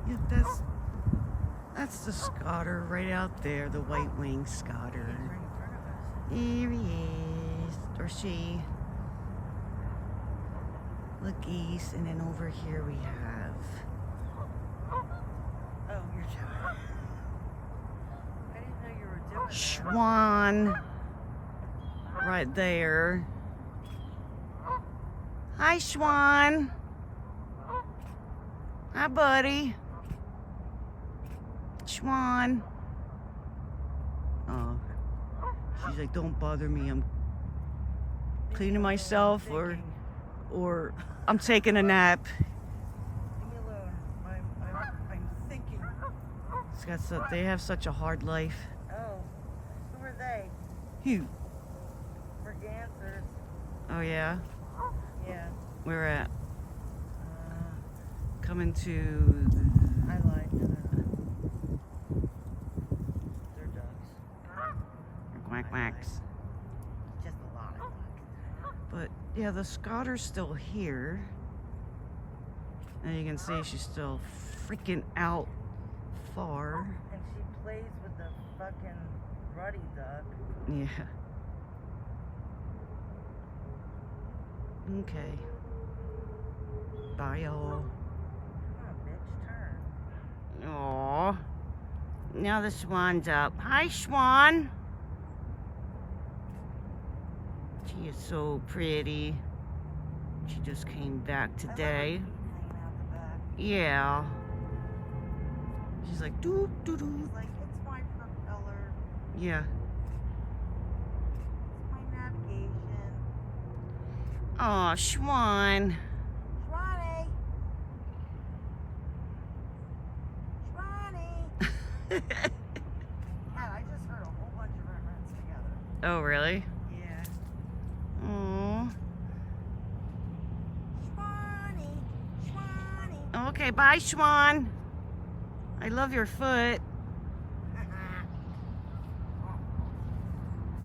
Yeah, that's the scoter right out there, the white-winged scoter. Here he is, or she. Look east, and then over here we have. Oh, you're doing. I didn't know you were doing that. Swan. Right there. Hi, Swan. Hi, buddy. Swan. Oh, she's like, don't bother me. I'm cleaning myself, or I'm taking a nap. Leave me alone. I'm thinking. They have such a hard life. Oh, who are they? Who? For answers. Oh yeah. Yeah. We're at coming to. I lied. No. They're ducks. Quack quacks. Just a lot of ducks. But yeah, the scotter's still here. And you can see she's still freaking out far. And she plays with the fucking ruddy duck. Yeah. Okay. Bye, y'all. Come on, bitch, turn. Aww. Now the swan's up. Hi, Swan. She is so pretty. She just came back today. Hanging out the back. Yeah. She's like, doo doo doo. She's like, it's my propeller. Yeah. It's my navigation. Aw, Swan. Swanee. Swanee. God, I just heard a whole bunch of references together. Oh, really? Yeah. Aww. Swanee. Swanee. Okay, bye, Swan. I love your foot.